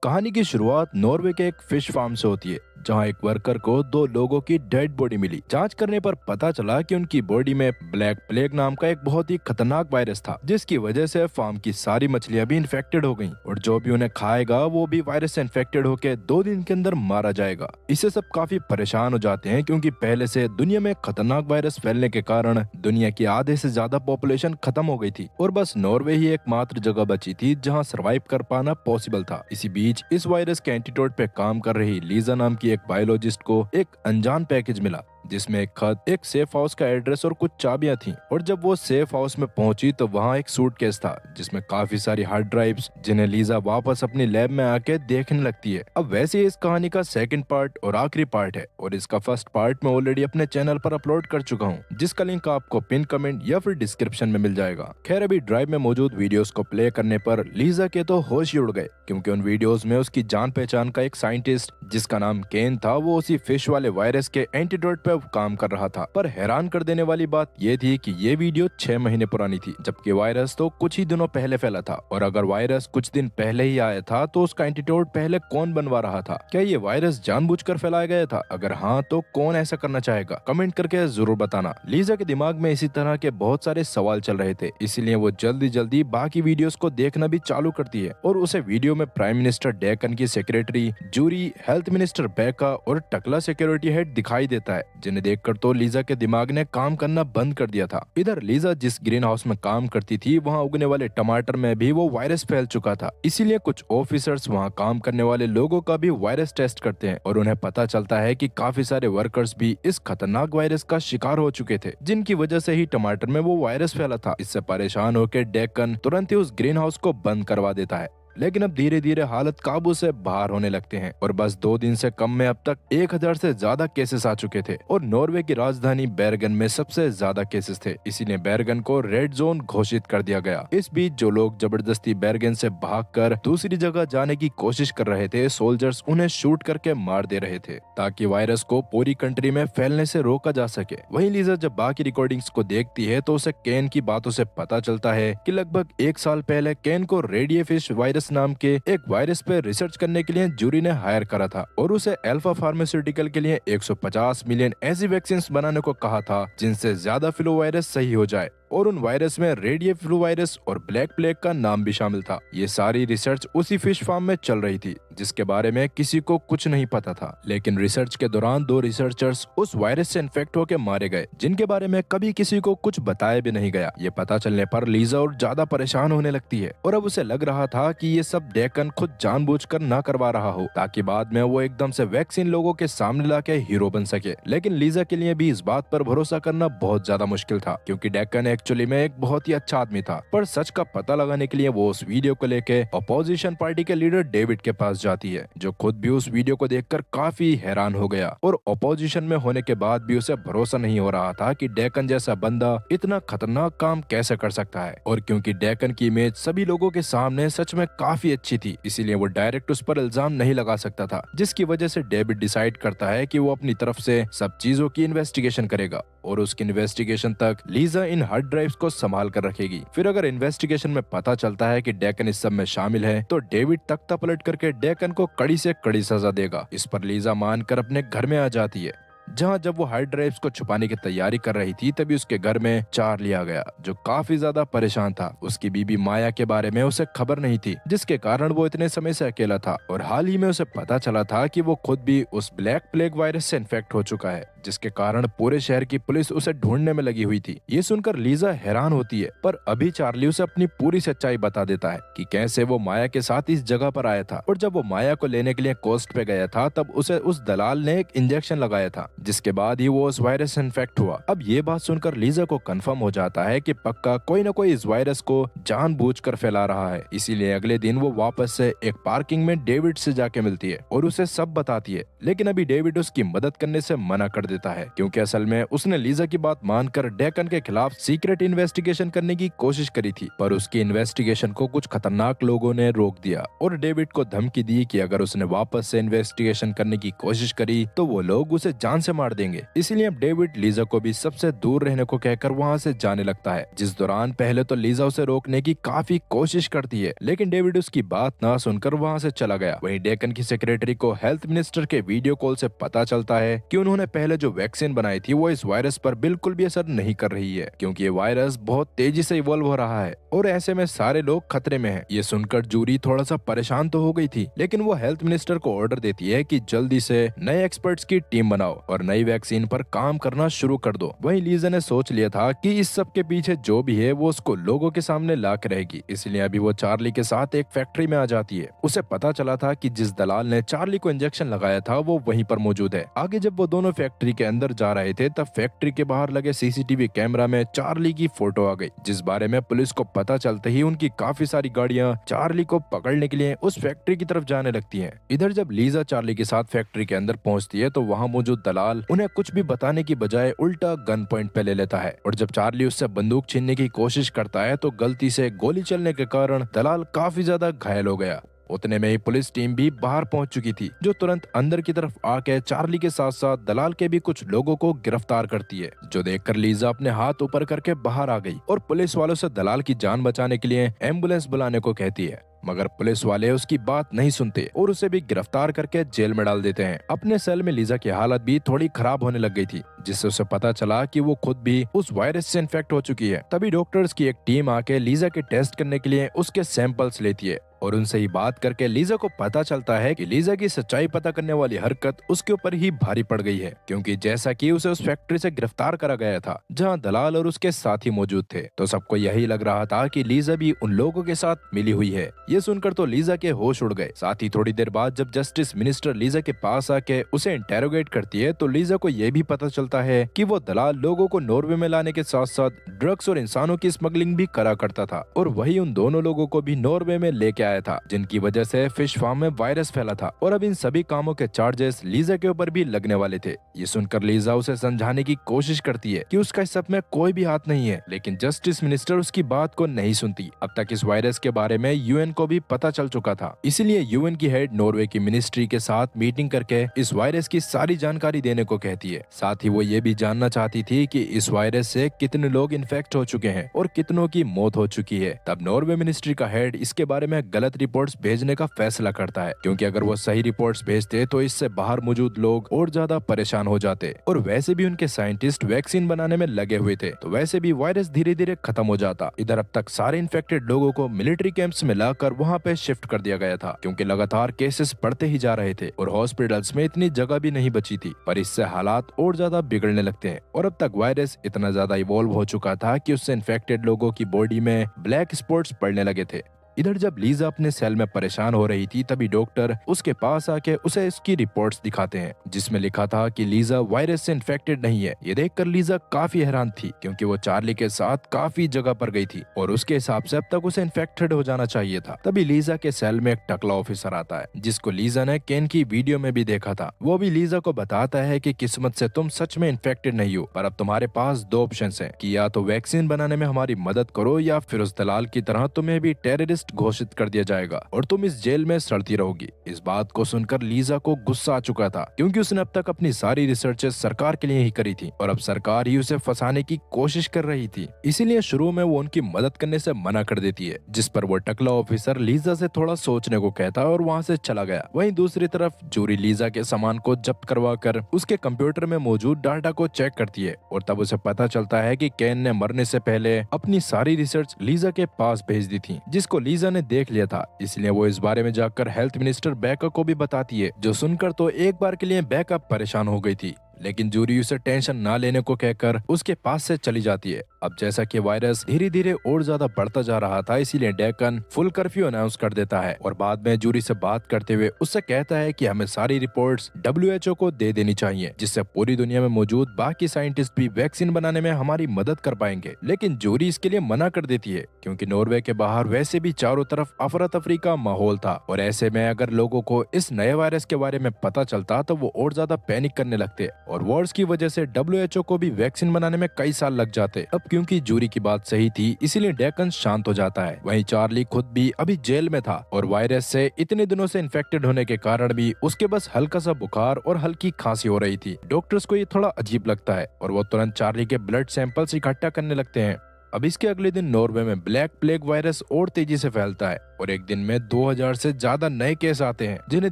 कहानी की शुरुआत नॉर्वे के एक फिश फार्म से होती है, जहां एक वर्कर को दो लोगों की डेड बॉडी मिली। जांच करने पर पता चला कि उनकी बॉडी में ब्लैक प्लेग नाम का एक बहुत ही खतरनाक वायरस था, जिसकी वजह से फार्म की सारी मछलियां भी इन्फेक्टेड हो गईं और जो भी उन्हें खाएगा वो भी वायरस से इन्फेक्टेड होकर 2 दिन के अंदर मारा जाएगा। इससे सब काफी परेशान हो जाते हैं, क्योंकि पहले से दुनिया में खतरनाक वायरस फैलने के कारण दुनिया की आधे से ज्यादा पॉपुलेशन खत्म हो गई थी और बस नॉर्वे ही एकमात्र जगह बची थी जहां सरवाइव कर पाना पॉसिबल था। इसी बीच इस वायरस के एंटीडोट पे काम कर रही लीजा नाम की एक बायोलॉजिस्ट को एक अनजान पैकेज मिला, जिसमें एक खत, एक सेफ हाउस का एड्रेस और कुछ चाबियां थीं। और जब वो सेफ हाउस में पहुंची तो वहां एक सूटकेस था जिसमें काफी सारी हार्ड ड्राइव्स, जिन्हें लीजा वापस अपनी लैब में आके देखने लगती है। अब वैसे ही इस कहानी का सेकंड पार्ट और आखिरी पार्ट है और इसका फर्स्ट पार्ट मैं ऑलरेडी अपने चैनल पर अपलोड कर चुका हूँ, जिसका लिंक आपको पिन कमेंट या फिर डिस्क्रिप्शन में मिल जाएगा। खैर, अभी ड्राइव में मौजूद वीडियोस को प्ले करने पर लीजा के तो होश ही उड़ गए, क्योंकि उन वीडियोस में उसकी जान पहचान का एक साइंटिस्ट जिसका नाम केन था, वो उसी फिश वाले वायरस के एंटीडोट पे काम कर रहा था। पर हैरान कर देने वाली बात ये थी कि ये वीडियो 6 महीने पुरानी थी, जबकि वायरस तो कुछ ही दिनों पहले फैला था। और अगर वायरस कुछ दिन पहले ही आया था तो उसका एंटीडोट पहले कौन बनवा रहा था? क्या ये वायरस जानबूझकर फैलाया गया था? अगर हाँ, तो कौन ऐसा करना चाहेगा? कमेंट करके जरूर बताना। लीजा के दिमाग में इसी तरह के बहुत सारे सवाल चल रहे थे, इसलिए वो जल्दी जल्दी बाकी वीडियोस को देखना भी चालू करती है और उसे वीडियो में प्राइम मिनिस्टर डेकन की सेक्रेटरी जूरी, हेल्थ मिनिस्टर बेका और टकला सिक्योरिटी हेड दिखाई देता है, जिन्हें देखकर तो लीजा के दिमाग ने काम करना बंद कर दिया था। इधर लीजा जिस ग्रीन हाउस में काम करती थी, वहाँ उगने वाले टमाटर में भी वो वायरस फैल चुका था। इसीलिए कुछ ऑफिसर्स वहाँ काम करने वाले लोगों का भी वायरस टेस्ट करते हैं और उन्हें पता चलता है कि काफी सारे वर्कर्स भी इस खतरनाक वायरस का शिकार हो चुके थे, जिनकी वजह से ही टमाटर में वो वायरस फैला था। इससे परेशान होकर डेकन तुरंत ही उस ग्रीन हाउस को बंद करवा देता है। लेकिन अब धीरे धीरे हालत काबू से बाहर होने लगते हैं और बस 2 दिन से कम में अब तक 1000 से ज्यादा केसेस आ चुके थे और नॉर्वे की राजधानी बेरगन में सबसे ज्यादा केसेस थे। इसीलिए बेरगन को रेड जोन घोषित कर दिया गया। इस बीच जो लोग जबरदस्ती बेरगन से भागकर दूसरी जगह जाने की कोशिश कर रहे थे, सोल्जर्स उन्हें शूट करके मार दे रहे थे, ताकि वायरस को पूरी कंट्री में फैलने से रोका जा सके। वहीं लीजा जब बाकी रिकॉर्डिंग्स को देखती है तो उसे केन की बातों से पता चलता है कि लगभग 1 साल पहले केन को रेडियो फिश वायरस नाम के एक वायरस पे रिसर्च करने के लिए जूरी ने हायर करा था और उसे अल्फा फार्मास्यूटिकल के लिए 150 मिलियन ऐसी वैक्सीन बनाने को कहा था जिनसे ज्यादा फ्लू वायरस सही हो जाए। और उन वायरस में रेडियो फ्लू वायरस और ब्लैक प्लेग का नाम भी शामिल था। ये सारी रिसर्च उसी फिश फार्म में चल रही थी, जिसके बारे में किसी को कुछ नहीं पता था। लेकिन रिसर्च के दौरान 2 रिसर्चर्स उस वायरस से इन्फेक्ट होकर मारे गए, जिनके बारे में कभी किसी को कुछ बताया भी नहीं गया। ये पता चलने पर लीजा और ज्यादा परेशान होने लगती है और अब उसे लग रहा था कि ये सब डेकन खुद जानबूझकर ना करवा रहा हो, ताकि बाद में वो एकदम से वैक्सीन लोगों के सामने लाके हीरो बन सके। लेकिन लीजा के लिए भी इस बात पर भरोसा करना बहुत ज्यादा मुश्किल था, क्योंकि डेकन एक्चुअली में एक बहुत ही अच्छा आदमी था। पर सच का पता लगाने के लिए वो उस वीडियो को लेके अपोजिशन पार्टी के लीडर डेविड के पास जाती है, जो खुद भी उस वीडियो को देखकर काफी हैरान हो गया और अपोजिशन में होने के बाद भी उसे भरोसा नहीं हो रहा था कि डेकन जैसा बंदा इतना खतरनाक काम कैसे कर सकता है। और क्योंकि डेकन की इमेज सभी लोगों के सामने सच में काफी अच्छी थी, इसीलिए वो डायरेक्ट उस पर इल्जाम नहीं लगा सकता था, जिसकी वजह से डेविड डिसाइड करता है कि वो अपनी तरफ से सब चीजों की इन्वेस्टिगेशन करेगा और उसकी इन्वेस्टिगेशन तक लीजा इन हार्ड ड्राइव्स को संभाल कर रखेगी। फिर अगर इन्वेस्टिगेशन में पता चलता है कि डेकन इस सब में शामिल है, तो डेविड तख्ता पलट करके डेकन को कड़ी से कड़ी सजा देगा। इस पर लीजा मानकर अपने घर में आ जाती है, जहां जब वो हार्ड ड्राइव्स को छुपाने की तैयारी कर रही थी, तभी उसके घर में चार्ली आ गया, जो काफी ज्यादा परेशान था। उसकी बीबी माया के बारे में उसे खबर नहीं थी, जिसके कारण वो इतने समय से अकेला था और हाल ही में उसे पता चला था कि वो खुद भी उस ब्लैक प्लेग वायरस से इन्फेक्ट हो चुका है, जिसके कारण पूरे शहर की पुलिस उसे ढूंढने में लगी हुई थी। ये सुनकर लीजा हैरान होती है, पर अभी चार्ली उसे अपनी पूरी सच्चाई बता देता है कि कैसे वो माया के साथ इस जगह पर आया था और जब वो माया को लेने के लिए कोस्ट पे गया था, तब उसे उस दलाल ने एक इंजेक्शन लगाया था, जिसके बाद ही वो उस वायरस से इन्फेक्ट हुआ। अब ये बात सुनकर लीजा को कंफर्म हो जाता है कि पक्का कोई न कोई इस वायरस को जानबूझकर फैला रहा है। इसीलिए अगले दिन वो वापस से एक पार्किंग में डेविड से जाके मिलती है और उसे सब बताती है, लेकिन अभी डेविड उसकी मदद करने से मना कर देता है, क्योंकि असल में उसने लीजा की बात मानकर डेकन के खिलाफ सीक्रेट इन्वेस्टिगेशन करने की कोशिश करी थी, पर उसकी इन्वेस्टिगेशन को कुछ खतरनाक लोगों ने रोक दिया और डेविड को धमकी दी कि अगर उसने वापस से इन्वेस्टिगेशन करने की कोशिश करी तो वो लोग उसे जान से मार देंगे। इसलिए अब डेविड लीजा को भी सबसे दूर रहने को कहकर वहाँ से जाने लगता है, जिस दौरान पहले तो लीजा उसे रोकने की काफी कोशिश करती है, लेकिन डेविड उसकी बात ना सुनकर वहाँ से चला गया। वहीं डेकन की सेक्रेटरी को हेल्थ मिनिस्टर के वीडियो कॉल से पता चलता है कि उन्होंने पहले जो वैक्सीन बनाई थी वो इस वायरस पर बिल्कुल भी असर नहीं कर रही है, क्योंकि ये वायरस बहुत तेजी से इवॉल्व हो रहा है और ऐसे में सारे लोग खतरे में हैं। ये सुनकर जूरी थोड़ा सा परेशान तो हो गई थी, लेकिन वो हेल्थ मिनिस्टर को ऑर्डर देती है कि जल्दी से नए एक्सपर्ट्स की टीम बनाओ और नई वैक्सीन पर काम करना शुरू कर दो। वहीं लीजा ने सोच लिया था कि इस सब के पीछे जो भी है वो उसको लोगों के सामने ला के रहेगी, इसलिए अभी वो चार्ली के साथ एक फैक्ट्री में आ जाती है। उसे पता चला था कि जिस दलाल ने चार्ली को इंजेक्शन लगाया था वो वहीं पर मौजूद है। आगे जब वो दोनों फैक्ट्री के अंदर जा रहे थे तब फैक्ट्री के बाहर लगे सीसीटीवी कैमरा में चार्ली की फोटो आ गई, जिस बारे में पुलिस को पता चलते ही उनकी काफी सारी गाड़ियां चार्ली को पकड़ने के लिए उस फैक्ट्री की तरफ जाने लगती हैं। इधर जब लीजा चार्ली के साथ फैक्ट्री के अंदर पहुंचती है तो वहां मौजूद दलाल उन्हें कुछ भी बताने की बजाय उल्टा गन पॉइंट पे ले लेता है और जब चार्ली उससे बंदूक छीनने की कोशिश करता है तो गलती से गोली चलने के कारण दलाल काफी ज्यादा घायल हो गया। उतने में ही पुलिस टीम भी बाहर पहुंच चुकी थी, जो तुरंत अंदर की तरफ आके चार्ली के साथ साथ दलाल के भी कुछ लोगों को गिरफ्तार करती है, जो देखकर लीजा अपने हाथ ऊपर करके बाहर आ गई और पुलिस वालों से दलाल की जान बचाने के लिए एम्बुलेंस बुलाने को कहती है, मगर पुलिस वाले उसकी बात नहीं सुनते और उसे भी गिरफ्तार करके जेल में डाल देते हैं। अपने सेल में लीजा की हालत भी थोड़ी खराब होने लग गई थी, जिससे उसे पता चला कि वो खुद भी उस वायरस से इन्फेक्ट हो चुकी है। तभी डॉक्टर्स की एक टीम आके लीजा के टेस्ट करने के लिए उसके सैंपल्स लेती है और उनसे ही बात करके लीजा को पता चलता है कि लीजा की सच्चाई पता करने वाली हरकत उसके ऊपर ही भारी पड़ गई है, क्योंकि जैसा कि उसे उस फैक्ट्री से गिरफ्तार करा गया था जहां दलाल और उसके साथी मौजूद थे, तो सबको यही लग रहा था कि लीजा भी उन लोगों के साथ मिली हुई है। ये सुनकर तो लीजा के होश उड़ गए। साथ ही थोड़ी देर बाद जब जस्टिस मिनिस्टर लीजा के पास आके उसे इंटेरोगेट करती है तो लीजा को यह भी पता चलता है कि वो दलाल लोगों को नॉर्वे में लाने के साथ साथ ड्रग्स और इंसानों की स्मगलिंग भी करा करता था और वही उन दोनों लोगों को भी नॉर्वे में लेके आया था, जिनकी वजह से फिश फार्म में वायरस फैला था और अब इन सभी कामों के चार्जेस लीजा के ऊपर भी लगने वाले थे। ये सुनकर लीजा उसे समझाने की कोशिश करती है कि उसका इस सब में कोई भी हाथ नहीं है, लेकिन जस्टिस मिनिस्टर उसकी बात को नहीं सुनती। अब तक इस वायरस के बारे में यूएन को भी पता चल चुका था, इसीलिए यूएन की हेड नॉर्वे की मिनिस्ट्री के साथ मीटिंग करके इस वायरस की सारी जानकारी देने को कहती है। साथ ही वो ये भी जानना चाहती थी कि इस वायरस से कितने लोग इन्फेक्ट हो चुके हैं और कितनों की मौत हो चुकी है। तब नॉर्वे मिनिस्ट्री का हेड इसके बारे में गलत रिपोर्ट्स भेजने का फैसला करता है, क्योंकि अगर वो सही रिपोर्ट्स भेजते तो इससे बाहर मौजूद लोग और ज्यादा परेशान हो जाते और वैसे भी उनके साइंटिस्ट वैक्सीन बनाने में लगे हुए थे, तो वैसे भी वायरस धीरे धीरे खत्म हो जाता। इधर अब तक सारे इन्फेक्टेड लोगों को मिलिट्री कैंप्स में लाकर वहाँ पे शिफ्ट कर दिया गया था, क्योंकि लगातार केसेस बढ़ते ही जा रहे थे और हॉस्पिटल्स में इतनी जगह भी नहीं बची थी। पर इससे हालात और ज्यादा बिगड़ने लगते हैं और अब तक वायरस इतना ज्यादा इवॉल्व हो चुका था कि उससे इन्फेक्टेड लोगों की बॉडी में ब्लैक स्पॉट्स पड़ने लगे थे। इधर जब लीजा अपने सेल में परेशान हो रही थी तभी डॉक्टर उसके पास आके उसे इसकी रिपोर्ट्स दिखाते हैं, जिसमें लिखा था कि लीजा वायरस से इन्फेक्टेड नहीं है। ये देखकर लीजा काफी हैरान थी, क्योंकि वो चार्ली के साथ काफी जगह पर गई थी और उसके हिसाब से अब तक उसे इन्फेक्टेड हो जाना चाहिए था। तभी लीजा के सेल में एक टकला ऑफिसर आता है, जिसको लीजा ने केन की वीडियो में भी देखा था। वो भी लीजा को बताता है कि किस्मत से तुम सच में इन्फेक्टेड नहीं हो, पर अब तुम्हारे पास दो ऑप्शन है कि या तो वैक्सीन बनाने में हमारी मदद करो या फिर उस दलाल की तरह तुम्हें भी टेररिस्ट घोषित कर दिया जाएगा और तुम इस जेल में सड़ती रहोगी। इस बात को सुनकर लीजा को गुस्सा आ चुका था, क्योंकि उसने अब तक अपनी सारी रिसर्चेस सरकार के लिए ही करी थी और अब सरकार ही उसे फंसाने की कोशिश कर रही थी। इसीलिए शुरू में वो उनकी मदद करने से मना कर देती है, जिस पर वो टकला ऑफिसर लीजा से थोड़ा सोचने को कहता है और वहाँ से चला गया। वहीं दूसरी तरफ जूरी लीजा के सामान को जब्त करवा कर उसके कंप्यूटर में मौजूद डाटा को चेक करती है और तब उसे पता चलता है कि केन ने मरने से पहले अपनी सारी रिसर्च लीजा के पास भेज दी थी, जिसको लीजा ने देख लिया था। इसलिए वो इस बारे में जाकर हेल्थ मिनिस्टर बेका को भी बताती है, जो सुनकर तो एक बार के लिए बेका परेशान हो गई थी, लेकिन जूरी उसे टेंशन ना लेने को कहकर उसके पास से चली जाती है। अब जैसा कि वायरस धीरे धीरे और ज्यादा बढ़ता जा रहा था, इसीलिए डेकन फुल कर्फ्यू अनाउंस कर देता है और बाद में जूरी से बात करते हुए उससे कहता है कि हमें सारी रिपोर्ट्स WHO को दे देनी चाहिए, जिससे पूरी दुनिया में मौजूद बाकी साइंटिस्ट भी वैक्सीन बनाने में हमारी मदद कर पाएंगे। लेकिन जूरी इसके लिए मना कर देती है, क्योंकि नॉर्वे के बाहर वैसे भी चारों तरफ अफरा तफरी का माहौल था और ऐसे में अगर लोगों को इस नए वायरस के बारे में पता चलता तो वो और ज्यादा पैनिक करने लगते और वॉर्स की वजह से WHO को भी वैक्सीन बनाने में कई साल लग जाते। अब क्योंकि जूरी की बात सही थी, इसीलिए डेकन शांत हो जाता है। वहीं चार्ली खुद भी अभी जेल में था और वायरस से इतने दिनों से इन्फेक्टेड होने के कारण भी उसके बस हल्का सा बुखार और हल्की खांसी हो रही थी। डॉक्टर्स को ये थोड़ा अजीब लगता है और वो तुरंत चार्ली के ब्लड सैंपल्स इकट्ठा करने लगते हैं। अब इसके अगले दिन नॉर्वे में ब्लैक प्लेग वायरस और तेजी से फैलता है और एक दिन में 2000 से ज्यादा नए केस आते हैं, जिन्हें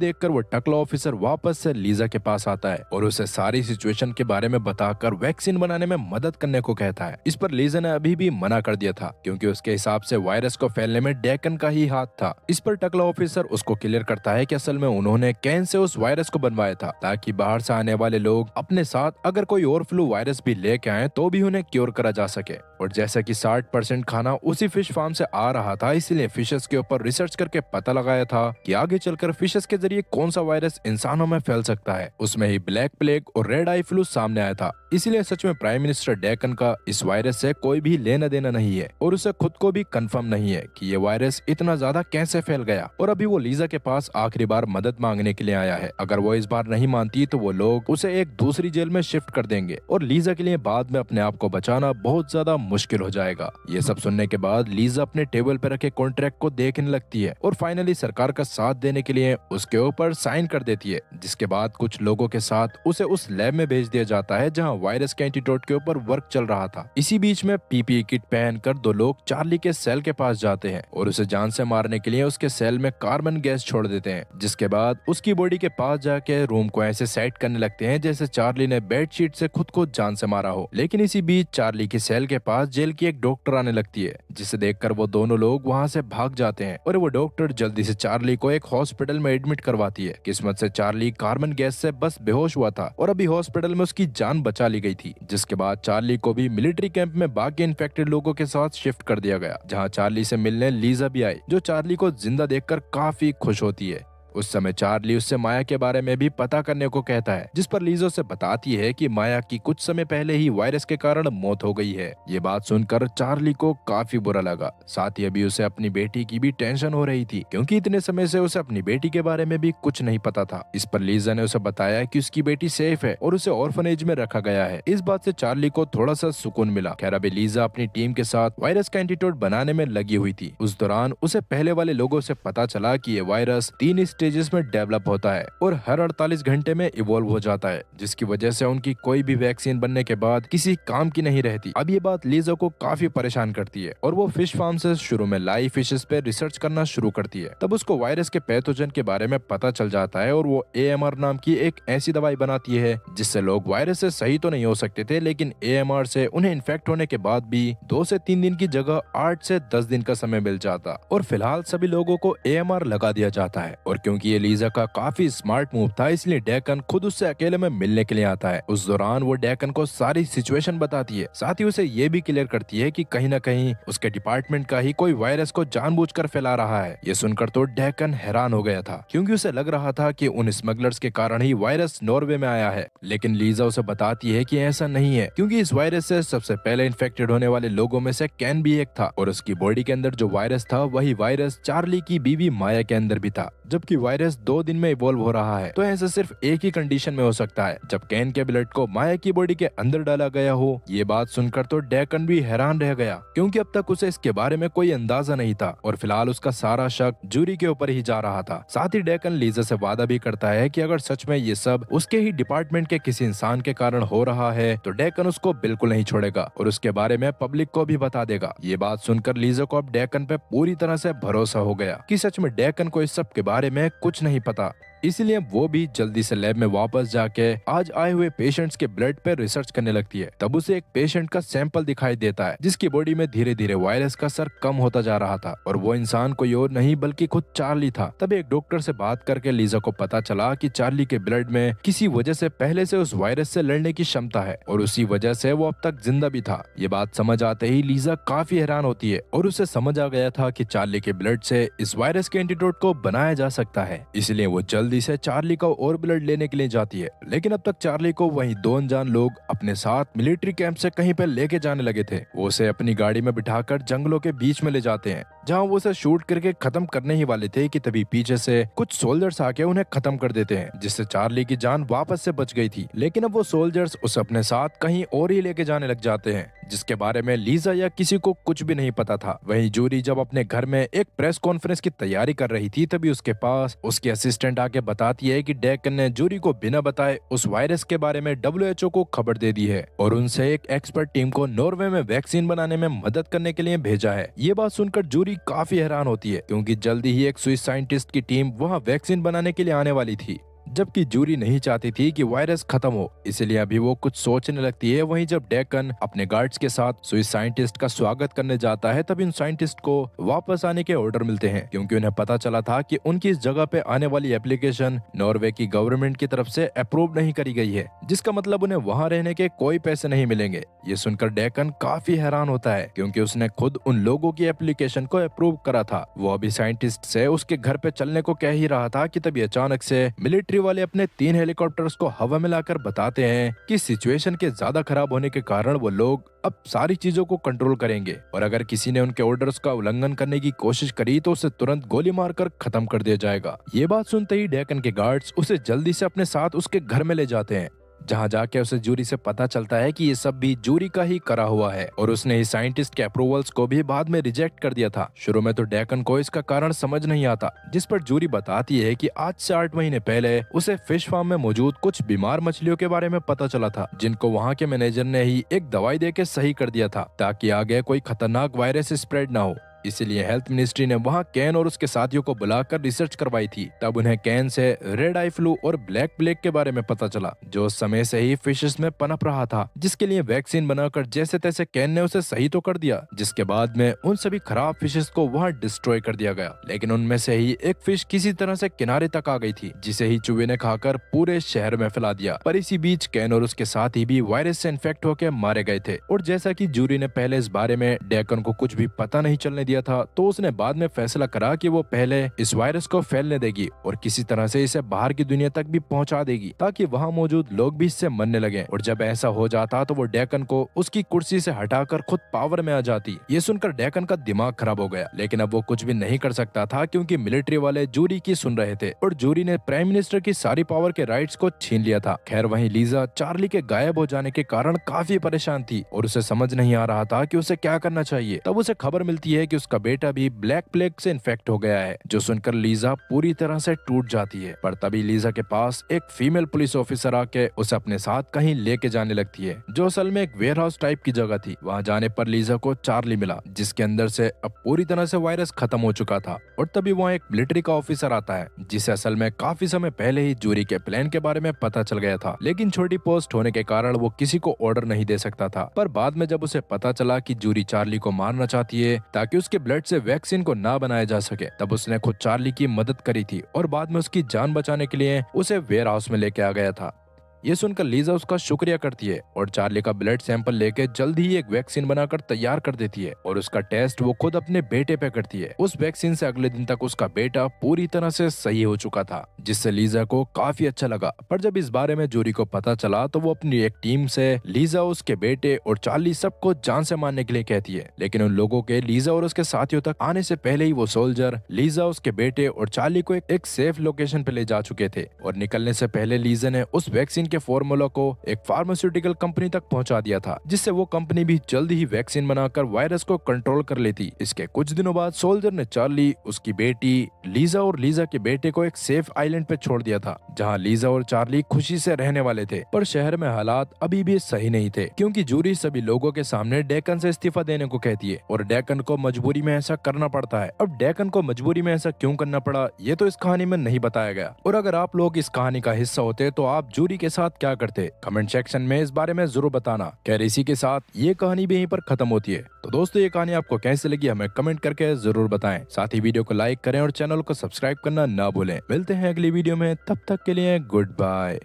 देखकर वो टकला ऑफिसर वापस से लीजा के पास आता है और उसे सारी सिचुएशन के बारे में बताकर वैक्सीन बनाने में मदद करने को कहता है। इस पर लीजा ने अभी भी मना कर दिया था क्योंकि उसके हिसाब से वायरस को फैलने में डेकन का ही हाथ था। इस पर टकला ऑफिसर उसको क्लियर करता है कि असल में उन्होंने कैन से उस वायरस को बनवाया था ताकि बाहर से आने वाले लोग अपने साथ अगर कोई और फ्लू वायरस भी लेके आए तो भी उन्हें क्योर करा जा सके। और जैसा कि 60% खाना उसी फिश फार्म से आ रहा था, इसलिए फिशेस के ऊपर रिसर्च करके पता लगाया था कि आगे चलकर फिशेस के जरिए कौन सा वायरस इंसानों में फैल सकता है। उसमें ही ब्लैक प्लेग और रेड आई फ्लू सामने आया था। इसीलिए सच में प्राइम मिनिस्टर डेकन का इस वायरस से कोई भी लेना देना नहीं है और उसे खुद को भी कंफर्म नहीं है कि ये वायरस इतना ज्यादा कैसे फैल गया। और अभी वो लीजा के पास आखिरी बार मदद मांगने के लिए आया है। अगर वो इस बार नहीं मानती तो वो लोग उसे एक दूसरी जेल में शिफ्ट कर देंगे और लीजा के लिए बाद में अपने आप को बचाना बहुत ज्यादा मुश्किल हो जाएगा। ये सब सुनने के बाद लीजा अपने टेबल पर रखे कॉन्ट्रैक्ट को देखने लगती है और फाइनली सरकार का साथ देने के लिए उसके ऊपर साइन कर देती है, जिसके बाद कुछ लोगों के साथ उसे उस लैब में भेज दिया जाता है जहां वायरस के एंटीडोट के ऊपर वर्क चल रहा था। इसी बीच में पीपीई किट पहनकर दो लोग चार्ली के सेल के पास जाते हैं और उसे जान से मारने के लिए उसके सेल में कार्बन गैस छोड़ देते हैं, जिसके बाद उसकी बॉडी के पास जाके रूम को ऐसे सेट करने लगते हैं जैसे चार्ली ने बेडशीट से खुद को जान से मारा हो। लेकिन इसी बीच चार्ली की सेल के पास जेल की एक डॉक्टर आने लगती है, जिसे देखकर वो दोनों लोग वहां से भाग जाते हैं और वो डॉक्टर जल्दी से चार्ली को एक हॉस्पिटल में एडमिट करवाती है। किस्मत से चार्ली कार्बन गैस से बस बेहोश हुआ था और अभी हॉस्पिटल में उसकी जान बचा ली गई थी। जिसके बाद चार्ली को भी मिलिट्री कैंप में बाकी इन्फेक्टेड लोगों के साथ शिफ्ट कर दिया गया, जहां चार्ली से मिलने लीजा भी आई, जो चार्ली को जिंदा देखकर काफी खुश होती है। उस समय चार्ली उससे माया के बारे में भी पता करने को कहता है, जिस पर लीजा उसे बताती है कि माया की कुछ समय पहले ही वायरस के कारण मौत हो गई है। ये बात सुनकर चार्ली को काफी बुरा लगा। साथ ही अभी उसे अपनी बेटी की भी टेंशन हो रही थी क्योंकि इतने समय से उसे अपनी बेटी के बारे में भी कुछ नहीं पता था। इस पर लीजा ने उसे बताया कि उसकी बेटी सेफ है और उसे ऑर्फनेज में रखा गया है। इस बात से चार्ली को थोड़ा सा सुकून मिला। खैर अभी लीजा अपनी टीम के साथ वायरस का एंटीडोट बनाने में लगी हुई थी। उस दौरान उसे पहले वाले लोगों से पता चला कि ये वायरस 3 स्टेजेस में डेवलप होता है और हर 48 घंटे में इवॉल्व हो जाता है, जिसकी वजह से उनकी कोई भी वैक्सीन बनने के बाद किसी काम की नहीं रहती। अब ये बात लीजा को काफी परेशान करती है और वो फिश फार्म से शुरू में लाइव फिशेस पे रिसर्च करना शुरू करती है। तब उसको वायरस के पैथोजन के बारे में पता चल जाता है और वो AMR नाम की एक ऐसी दवाई बनाती है जिससे लोग वायरस से सही तो नहीं हो सकते थे, लेकिन AMR से उन्हें इन्फेक्ट होने के बाद भी 2 से 3 दिन की जगह 8 से 10 दिन का समय मिल जाता और फिलहाल सभी लोगों को AMR लगा दिया जाता है। और क्योंकि ये लीजा का काफी स्मार्ट मूव था, इसलिए डेकन खुद उससे अकेले में मिलने के लिए आता है। उस दौरान वो डेकन को सारी सिचुएशन बताती है, साथ ही उसे ये भी क्लियर करती है कि कहीं न कहीं उसके डिपार्टमेंट का ही कोई वायरस को जानबूझकर फैला रहा है। ये सुनकर तो डेकन हैरान हो गया था क्योंकि उसे लग रहा था कि उन स्मगलर्स के कारण ही वायरस नॉर्वे में आया है। लेकिन लीजा उसे बताती है कि ऐसा नहीं है क्योंकि इस वायरस से सबसे पहले इन्फेक्टेड होने वाले लोगों में से कैन भी एक था और उसकी बॉडी के अंदर जो वायरस था वही वायरस चार्ली की बीवी माया के अंदर भी था। जबकि वायरस 2 दिन में इवॉल्व हो रहा है तो ऐसा सिर्फ एक ही कंडीशन में हो सकता है, जब कैन के ब्लड को माया की बॉडी के अंदर डाला गया हो। ये बात सुनकर तो डेकन भी हैरान रह गया क्योंकि अब तक उसे इसके बारे में कोई अंदाजा नहीं था और फिलहाल उसका सारा शक जूरी के ऊपर ही जा रहा था। साथ ही डेकन लीजा से वादा भी करता है कि अगर सच में ये सब उसके ही डिपार्टमेंट के किसी इंसान के कारण हो रहा है तो डेकन उसको बिल्कुल नहीं छोड़ेगा और उसके बारे में पब्लिक को भी बता देगा। ये बात सुनकर लीजा को अब डेकन पे पूरी तरह से भरोसा हो गया कि सच में डेकन को इस सब के बारे में कुछ नहीं पता। इसलिए वो भी जल्दी से लैब में वापस जाके आज आए हुए पेशेंट्स के ब्लड पर रिसर्च करने लगती है। तब उसे एक पेशेंट का सैंपल दिखाई देता है जिसकी बॉडी में धीरे धीरे वायरस का असर कम होता जा रहा था और वो इंसान कोई और नहीं बल्कि खुद चार्ली था। तब एक डॉक्टर से बात करके लीजा को पता चला कि चार्ली के ब्लड में किसी वजह से पहले से उस वायरस से लड़ने की क्षमता है और उसी वजह से वो अब तक जिंदा भी था। ये बात समझ आते ही लीजा काफी हैरान होती है और उसे समझ आ गया था कि चार्ली के ब्लड से इस वायरस के एंटीडोट को बनाया जा सकता है। इसलिए वो जल्दी जल्दी से चार्ली का और ब्लड लेने के लिए जाती है, लेकिन अब तक चार्ली को वही दो अनजान लोग अपने साथ मिलिट्री कैंप से कहीं पर लेके जाने लगे थे। वो उसे अपनी गाड़ी में बिठाकर जंगलों के बीच में ले जाते हैं, जहाँ वो उसे शूट करके खत्म करने ही वाले थे कि तभी पीछे से कुछ सोल्जर्स आके उन्हें खत्म कर देते हैं, जिससे चार्ली की जान वापस से बच गई थी। लेकिन अब वो सोल्जर्स उसे अपने साथ कहीं और ही लेके जाने लग जाते हैं, जिसके बारे में लीजा या किसी को कुछ भी नहीं पता था। वहीं जूरी जब अपने घर में एक प्रेस कॉन्फ्रेंस की तैयारी कर रही थी, तभी उसके पास उसकी असिस्टेंट आके बताती है कि डेकन ने जूरी को बिना बताए उस वायरस के बारे में WHO को खबर दे दी है और उनसे एक एक्सपर्ट टीम को नॉर्वे में वैक्सीन बनाने में मदद करने के लिए भेजा है। ये बात सुनकर जूरी काफी हैरान होती है, क्योंकि जल्दी ही एक स्विस साइंटिस्ट की टीम वहाँ वैक्सीन बनाने के लिए आने वाली थी, जबकि जूरी नहीं चाहती थी कि वायरस खत्म हो, इसलिए अभी वो कुछ सोचने लगती है। वहीं जब डेकन अपने गार्ड्स के साथ स्विस साइंटिस्ट का स्वागत करने जाता है, तब इन साइंटिस्ट को वापस आने के ऑर्डर मिलते हैं, क्योंकि उन्हें पता चला था कि उनकी इस जगह पे आने वाली एप्लीकेशन नॉर्वे की गवर्नमेंट की तरफ से अप्रूव नहीं करी गई है, जिसका मतलब उन्हें वहाँ रहने के कोई पैसे नहीं मिलेंगे। ये सुनकर डेकन काफी हैरान होता है, क्योंकि उसने खुद उन लोगों की एप्लीकेशन को अप्रूव करा था। वो अभी साइंटिस्ट से उसके घर पे चलने को कह ही रहा था कि तभी अचानक से मिलिट्री वाले अपने 3 हेलीकॉप्टर्स को हवा में लाकर बताते हैं कि सिचुएशन के ज्यादा खराब होने के कारण वो लोग अब सारी चीजों को कंट्रोल करेंगे और अगर किसी ने उनके ऑर्डर्स का उल्लंघन करने की कोशिश करी तो उसे तुरंत गोली मारकर खत्म कर दिया जाएगा। ये बात सुनते ही डेकन के गार्ड्स उसे जल्दी से अपने साथ उसके घर में ले जाते हैं, जहाँ जाके उसे जूरी से पता चलता है कि ये सब भी जूरी का ही करा हुआ है और उसने ही साइंटिस्ट के अप्रूवल्स को भी बाद में रिजेक्ट कर दिया था। शुरू में तो डेकन को इसका कारण समझ नहीं आता, जिस पर जूरी बताती है कि आज से 8 महीने पहले उसे फिश फार्म में मौजूद कुछ बीमार मछलियों के बारे में पता चला था, जिनको वहाँ के मैनेजर ने ही एक दवाई देके सही कर दिया था ताकि आगे कोई खतरनाक वायरस स्प्रेड ना हो। इसलिए हेल्थ मिनिस्ट्री ने वहाँ कैन और उसके साथियों को बुलाकर रिसर्च करवाई थी। तब उन्हें can say red eye flu और ब्लैक प्लेग के बारे में पता चला, जो उस समय से ही फिशेस में पनप रहा था, जिसके लिए वैक्सीन बनाकर जैसे तैसे कैन ने उसे सही तो कर दिया, जिसके बाद में उन सभी खराब फिशेस को वहाँ डिस्ट्रॉय कर दिया गया। लेकिन उनमें से ही एक फिश किसी तरह से किनारे तक आ गई थी, जिसे ही चूहे ने खाकर पूरे शहर में फैला दिया। पर इसी बीच कैन और उसके साथी भी वायरस से इन्फेक्ट होकर मारे गए थे। और जैसा कि जूरी ने पहले इस बारे में डेकन को कुछ भी पता नहीं चलने दिया था, तो उसने बाद में फैसला करा कि वो पहले इस वायरस को फैलने देगी और किसी तरह से इसे बाहर की दुनिया तक भी पहुंचा देगी, ताकि वहां मौजूद लोग भी इससे मरने लगे। और जब ऐसा हो जाता तो वो डेकन को उसकी कुर्सी से हटाकर खुद पावर में आ जाती। ये सुनकर डेकन का दिमाग खराब हो गया, लेकिन अब वो कुछ भी नहीं कर सकता था, क्योंकि मिलिट्री वाले जूरी की सुन रहे थे और जूरी ने प्राइम मिनिस्टर की सारी पावर के राइट्स को छीन लिया था। खैर वहीं लीजा चार्ली के गायब हो जाने के कारण काफी परेशान थी और उसे समझ नहीं आ रहा था कि उसे क्या करना चाहिए। तब उसे खबर मिलती है कि उसका बेटा भी ब्लैक प्लेग से इन्फेक्ट हो गया है, जो सुनकर लीजा पूरी तरह से टूट जाती है। पर तभी लीजा के पास एक फीमेल पुलिस ऑफिसर आके उसे अपने साथ कहीं लेके जाने लगती है, जो असल में एक वेयर हाउस टाइप की जगह थी। वहाँ जाने पर लीजा को चार्ली मिला, जिसके अंदर से अब पूरी तरह से वायरस खत्म हो चुका था। और तभी वहाँ एक मिलिट्री का ऑफिसर आता है, जिसे असल में काफी समय पहले ही जूरी के प्लान के बारे में पता चल गया था, लेकिन छोटी पोस्ट होने के कारण वो किसी को ऑर्डर नहीं दे सकता था। पर बाद में जब उसे पता चला कि जूरी चार्ली को मारना चाहती है ताकि उसके ब्लड से वैक्सीन को ना बनाया जा सके, तब उसने खुद चार्ली की मदद करी थी और बाद में उसकी जान बचाने के लिए उसे वेयर हाउस में लेके आ गया था। ये सुनकर लीजा उसका शुक्रिया करती है और चार्ली का ब्लड सैंपल लेके जल्दी ही एक वैक्सीन बनाकर तैयार कर देती है और उसका टेस्ट वो खुद अपने बेटे पे करती है। उस वैक्सीन से अगले दिन तक उसका बेटा पूरी तरह से सही हो चुका था, जिससे लीजा को काफी अच्छा लगा। पर जब इस बारे में जूरी को पता चला तो वो अपनी एक टीम से लीजा, उसके बेटे और चार्ली सबको जान से मारने के लिए कहती है। लेकिन उन लोगों के लीजा और उसके साथियों तक आने से पहले ही वो सोल्जर लीजा, उसके बेटे और चार्ली को एक सेफ लोकेशन पे ले जा चुके थे और निकलने से पहले लीजा ने उस वैक्सीन के फॉर्मूला को एक फार्मास्यूटिकल कंपनी तक पहुंचा दिया था, जिससे वो कंपनी भी जल्दी ही वैक्सीन बनाकर वायरस को कंट्रोल कर लेती। इसके कुछ दिनों बाद सोल्जर ने चार्ली, उसकी बेटी लीजा और लीजा के बेटे को एक सेफ आइलैंड पे छोड़ दिया था, जहां लीजा और चार्ली खुशी से रहने वाले थे। पर शहर में हालात अभी भी सही नहीं थे, क्योंकि जूरी सभी लोगों के सामने डेकन से इस्तीफा देने को कहती है और डेकन को मजबूरी में ऐसा करना पड़ता है। अब डेकन को मजबूरी में ऐसा क्यों करना पड़ा, ये तो इस कहानी में नहीं बताया गया। और अगर आप लोग इस कहानी का हिस्सा होते तो आप जूरी के साथ क्या करते, कमेंट सेक्शन में इस बारे में जरूर बताना। खैर इसी के साथ ये कहानी भी यहीं पर खत्म होती है। तो दोस्तों, ये कहानी आपको कैसी लगी हमें कमेंट करके जरूर बताएं। साथ ही वीडियो को लाइक करें और चैनल को सब्सक्राइब करना ना भूलें। मिलते हैं अगली वीडियो में, तब तक के लिए गुड बाय।